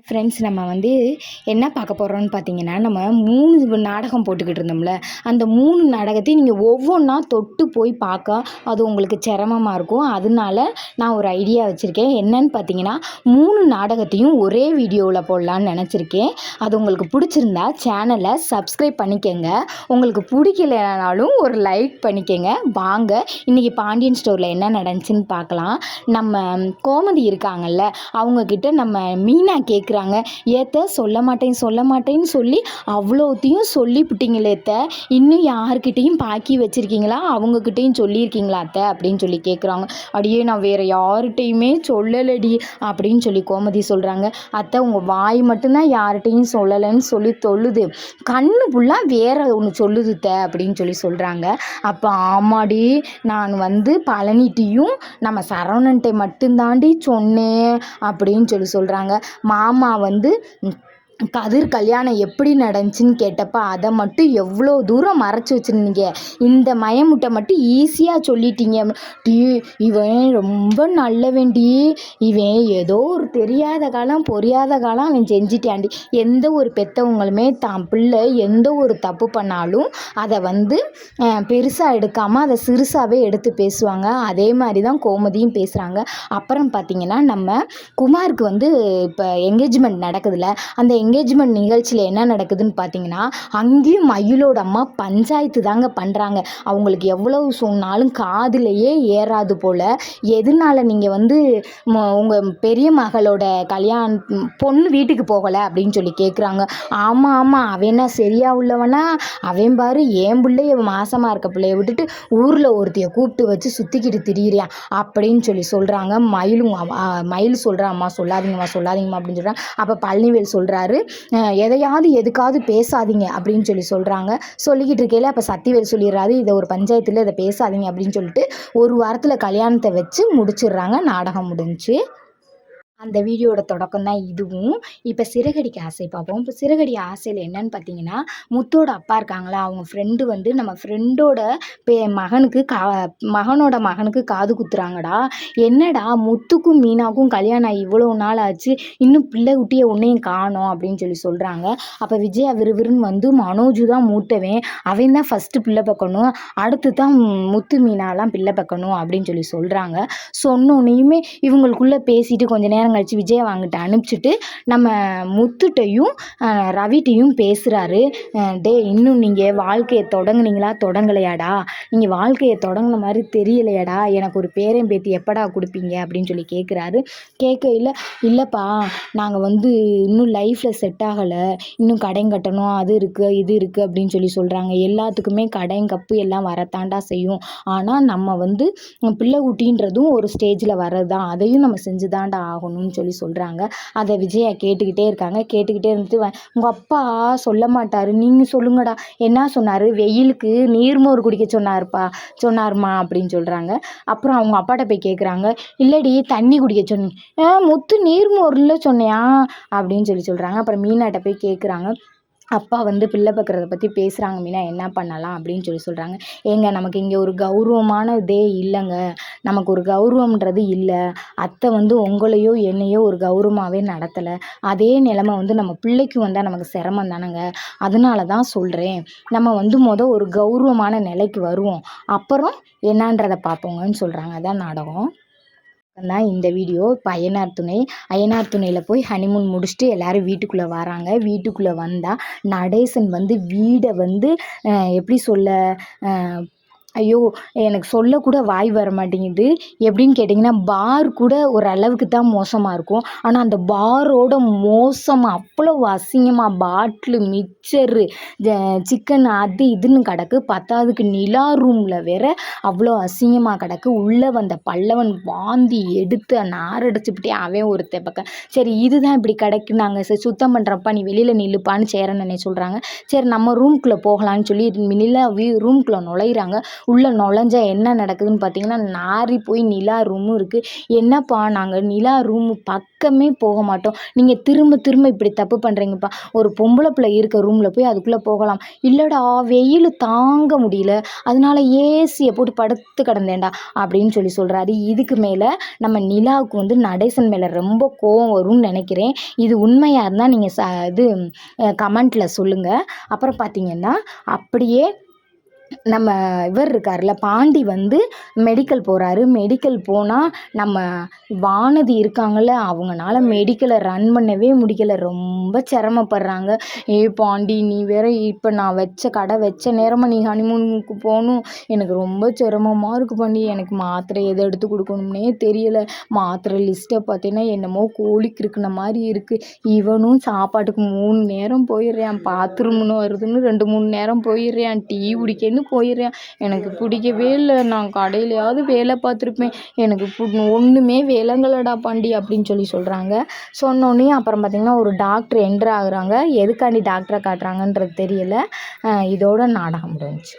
Friends, நம்ம வந்து என்ன பார்க்க போகிறோம்னு பார்த்தீங்கன்னா, நம்ம 3 நாடகம் போட்டுக்கிட்டு இருந்தோம்ல, அந்த 3 நாடகத்தையும் நீங்கள் ஒவ்வொன்றா தொட்டு போய் பார்க்க அது உங்களுக்கு சிரமமாக இருக்கும். அதனால நான் ஒரு ஐடியா வச்சுருக்கேன். என்னன்னு பார்த்தீங்கன்னா, 3 நாடகத்தையும் ஒரே வீடியோவில் போடலான்னு நினச்சிருக்கேன். அது உங்களுக்கு பிடிச்சிருந்தா சேனலை சப்ஸ்கிரைப் பண்ணிக்கங்க. உங்களுக்கு பிடிக்கலனாலும் ஒரு லைக் பண்ணிக்கங்க. வாங்க இன்றைக்கி பாண்டியன் ஸ்டோரில் என்ன நடந்துச்சுன்னு பார்க்கலாம். நம்ம கோமதி இருக்காங்கல்ல, அவங்கக்கிட்ட நம்ம மீனா கேட்குறாங்க, ஏத்த சொல்ல மாட்டேன்னு சொல்லி அவ்வளோத்தையும் சொல்லிவிட்டீங்களே அத்தை, இன்னும் யார்கிட்டையும் பாக்கி வச்சுருக்கீங்களா, அவங்கக்கிட்டையும் சொல்லியிருக்கீங்களா அத்தை அப்படின்னு சொல்லி கேட்குறாங்க. அடியே நான் வேறு யார்கிட்டையுமே சொல்லலடி அப்படின்னு சொல்லி கோமதி சொல்கிறாங்க. அத்தை, உங்கள் வாய் மட்டும்தான் யார்கிட்டையும் சொல்லலைன்னு சொல்லி சொல்லுது, கண்ணு ஃபுல்லாக வேற ஒன்று சொல்லுது அத்தை அப்படின்னு சொல்லி சொல்கிறாங்க. அப்போ ஆமாடி, நான் வந்து பழனிட்டையும் நம்ம சரவணன்ட்டை மட்டும்தாண்டி சொன்னேன் அப்படின்னு சொல்லி சொல்கிறாங்க. மாமா வந்து கதிர் கல்யாணம் எப்படி நடந்துச்சுன்னு கேட்டப்ப அதை மட்டும் எவ்வளோ தூரம் மறைச்சி வச்சுருந்தீங்க, இந்த மயமுட்டை மட்டும் ஈஸியாக சொல்லிட்டீங்க. டி இவன் ரொம்ப நல்லவன்டி, இவன் ஏதோ ஒரு தெரியாத காலம் புரியாத காலம் அவன் செஞ்சிட்டாண்டி. எந்த ஒரு பெற்றவங்களுமே தான் பிள்ளை எந்த ஒரு தப்பு பண்ணாலும் அதை வந்து பெருசாக எடுக்காமல் அதை சிறுசாகவே எடுத்து பேசுவாங்க. அதே மாதிரி தான் கோமதியும் பேசுகிறாங்க. அப்புறம் பார்த்திங்கன்னா, நம்ம குமாருக்கு வந்து இப்போ என்கேஜ்மெண்ட் நடக்குதுல்ல, அந்த என்கேஜ்மெண்ட் நிகழ்ச்சியில் என்ன நடக்குதுன்னு பார்த்தீங்கன்னா, அங்கேயும் மயிலோட அம்மா பஞ்சாயத்து தாங்க பண்ணுறாங்க. அவங்களுக்கு எவ்வளவு சொன்னாலும் காதுலையே ஏறாது போல். எதனால நீங்கள் வந்து உங்கள் பெரிய மகளோட பொண்ணு வீட்டுக்கு போகலை அப்படின்னு சொல்லி கேட்குறாங்க. ஆமாம், அவன் என்ன சரியா உள்ளவனா, அவன் பாரு என் பிள்ளைய மாசமாக இருக்க பிள்ளைய விட்டுட்டு ஊரில் ஒருத்தைய கூப்பிட்டு வச்சு சுற்றிக்கிட்டு திரியிறியான் அப்படின்னு சொல்லி சொல்கிறாங்க. மயில் சொல்கிறா, அம்மா சொல்லாதீங்கம்மா அப்படின்னு சொல்கிறாங்க. அப்போ பழனிவேல் சொல்கிறாரு, எதையாவது எதுக்காவது பேசாதீங்க அப்படின்னு சொல்லி சொல்கிறாங்க. சொல்லிக்கிட்டு இருக்கையில் அப்போ சத்திவேல் சொல்லிடுறாரு, இதை ஒரு பஞ்சாயத்தில் இதை பேசாதீங்க அப்படின்னு சொல்லிட்டு ஒரு வாரத்தில் கல்யாணத்தை வச்சு முடிச்சிடுறாங்க. நாடகம் முடிஞ்சு. அந்த வீடியோட தொடக்கம் தான் இதுவும். இப்போ சிறகடிக்க ஆசை பார்ப்போம். இப்போ சிறகடி ஆசையில் என்னன்னு பார்த்தீங்கன்னா, முத்தோட அப்பா இருக்காங்களா, அவங்க ஃப்ரெண்டு வந்து நம்ம ஃப்ரெண்டோட மகனோட மகனுக்கு காது குத்துறாங்கடா. என்னடா முத்துக்கும் மீனாவுக்கும் கல்யாணம் ஆகி இவ்வளோ நாள் ஆச்சு, இன்னும் பிள்ளை குட்டியை ஒன்றையும் காணோம் அப்படின்னு சொல்லி சொல்கிறாங்க. அப்போ விஜயா விறுவிறுன்னு வந்து, மனோஜு தான் மூத்தவன், அவன் தான் ஃபஸ்ட்டு பிள்ளை பார்க்கணும், அடுத்து தான் முத்து மீனாலாம் பிள்ளை பார்க்கணும் அப்படின்னு சொல்லி சொல்கிறாங்க. சொன்னோன்னையுமே இவங்களுக்குள்ளே பேசிட்டு கொஞ்சம் நேரம் கழிச்சு விஜயை வாங்கிட்டு அனுப்பிச்சிட்டு நம்ம முத்துட்டையும் ரவிட்டையும் பேசுகிறாரு. இன்னும் நீங்கள் வாழ்க்கையை தொடங்கலையாடா, நீங்கள் வாழ்க்கையை தொடங்கின மாதிரி தெரியலையாடா, எனக்கு ஒரு பேரன் பேத்தி எப்படா கொடுப்பீங்க அப்படின்னு சொல்லி கேட்குறாரு. கேட்கையில், இல்லைப்பா நாங்கள் வந்து இன்னும் லைஃப்பில் செட் ஆகலை, இன்னும் கடன் கட்டணும், அது இருக்குது இது இருக்குது அப்படின்னு சொல்லி சொல்கிறாங்க. எல்லாத்துக்குமே கடன் கப்பு எல்லாம் வரத்தாண்டா செய்யும், ஆனால் நம்ம வந்து பிள்ளை குட்டின்றதும் ஒரு ஸ்டேஜில் வர்றது தான், அதையும் நம்ம செஞ்சு தாண்டா ஆகணும்னு சொல்லி சொல்கிறாங்க. அதை விஜயா கேட்டுக்கிட்டே இருந்துட்டு, உங்கள் அப்பா சொல்ல மாட்டார், நீங்கள் சொல்லுங்கடா, என்ன சொன்னார், வெயிலுக்கு நீர்மோர் குடிக்க சொன்னார்மா அப்படின்னு சொல்கிறாங்க. அப்புறம் அவங்க அப்பாட்ட போய் கேட்குறாங்க, இல்லடி தண்ணி குடிக்க சொன்னீங்க, முத்து நீர்மோர்ல சொன்னியா அப்படின்னு சொல்லி சொல்கிறாங்க. அப்புறம் மீனாட்ட போய் கேட்குறாங்க, அப்பா வந்து பிள்ளை பார்க்குறத பற்றி பேசுகிறாங்க மீனா, என்ன பண்ணலாம் அப்படின்னு சொல்லி சொல்கிறாங்க. ஏங்க, நமக்கு இங்கே ஒரு கௌரவமான இதே இல்லைங்க, நமக்கு ஒரு கௌரவம்ன்றது இல்லை, அத்தை வந்து உங்களையோ என்னையோ ஒரு கௌரவமாகவே நடத்தலை, அதே நிலைமை வந்து நம்ம பிள்ளைக்கு வந்தால் நமக்கு சிரமம் தானேங்க, அதனால தான் சொல்கிறேன், நம்ம வந்து ஒரு கௌரவமான நிலைக்கு வருவோம், அப்புறம் என்னன்றதை பார்ப்போங்கன்னு சொல்கிறாங்க. அதான் நாடகம் தான் இந்த வீடியோ. இப்போ அய்யனார் துணையில் போய் ஹனிமூன் முடிச்சுட்டு எல்லோரும் வீட்டுக்குள்ளே வராங்க. வீட்டுக்குள்ளே வந்தால் நடேசன் வந்து வீடை வந்து எப்படி சொல்ல, ஐயோ எனக்கு சொல்லக்கூட வாய் வர மாட்டேங்குது. எப்படின்னு கேட்டிங்கன்னா, பார் கூட ஒரு அளவுக்கு தான் மோசமாக இருக்கும், ஆனால் அந்த பாரோட மோசமாக அவ்வளோ அசிங்கமாக பாட்டிலு மிக்சரு சிக்கன் அது இதுன்னு கிடக்கு. பத்தாவதுக்கு நிலா ரூமில் வேற அவ்வளோ அசிங்கமாக கிடக்கு. உள்ளே வந்த பல்லவன் வாந்தி எடுத்து நாரடிச்சுக்கிட்டே அவன் ஒருத்த பக்கம். சரி, இதுதான் இப்படி கிடக்கு, நாங்கள் சரி சுத்தம் பண்ணுறப்பா, நீ வெளியில் நில்லுப்பான்னு சேரன் சொல்கிறாங்க. சரி நம்ம ரூம்குள்ளே போகலான்னு சொல்லி நிலா ரூம்குள்ளே நுழையிறாங்க. உள்ளே நுழைஞ்சா என்ன நடக்குதுன்னு பார்த்தீங்கன்னா, நாறி போய் நிலா ரூமும் இருக்குது. என்னப்பா நாங்கள் நிலா ரூமு பக்கமே போக மாட்டோம், நீங்கள் திரும்ப திரும்ப இப்படி தப்பு பண்ணுறீங்கப்பா, ஒரு பொம்பளை பிள்ளை இருக்க ரூமில் போய் அதுக்குள்ளே போகலாம். இல்லைடா வெயில் தாங்க முடியல, அதனால ஏசியை போட்டு படுத்து கிடந்தேன்டா அப்படின்னு சொல்கிறாரு. இதுக்கு மேலே நம்ம நிலாவுக்கு வந்து நடேசன் மேலே ரொம்ப கோவம் வரும்னு நினைக்கிறேன். இது உண்மையாக இருந்தால் நீங்கள் இது கமெண்ட்டில் சொல்லுங்கள். அப்புறம் பார்த்தீங்கன்னா அப்படியே நம்ம இவர் இருக்கார்ல பாண்டி வந்து மெடிக்கல் போகிறாரு. மெடிக்கல் போனால் நம்ம வானதி இருக்காங்கள்ல, அவங்கனால மெடிக்கலை ரன் பண்ணவே முடியல, ரொம்ப சிரமப்படுறாங்க. பாண்டி நீ வேற இப்போ நான் கடை வச்ச நேரமாக நீ ஹனிமூனுக்கு போகணும், எனக்கு ரொம்ப சிரமமாக இருக்குது பாண்டி, எனக்கு மாத்திரை எதை எடுத்து கொடுக்கணும்னே தெரியலை, மாத்திரை லிஸ்ட்டை பார்த்தீங்கன்னா என்னமோ கோழிக்கு இருக்கிற மாதிரி இருக்குது. இவனும் சாப்பாட்டுக்கு 3 நேரம் போயிடுறான், பாத்ரூம்னு வருதுன்னு 2-3 நேரம் போயிடுறான், டீ குடிக்கன்னு போயிடுறேன், எனக்கு பிடிக்கவே இல்லை, நான் கடையிலையாவது வேலை பார்த்துருப்பேன், எனக்கு ஒன்றுமே விளங்கலடா பாண்டி அப்படின்னு சொல்கிறாங்க. சொன்னோன்னே அப்புறம் பார்த்திங்கன்னா ஒரு டாக்டர் என்ட்ரு ஆகுறாங்க. எதுக்காண்டி டாக்டரை காட்டுறாங்கன்றது தெரியல. இதோட நாடகம் முடிஞ்சுச்சு.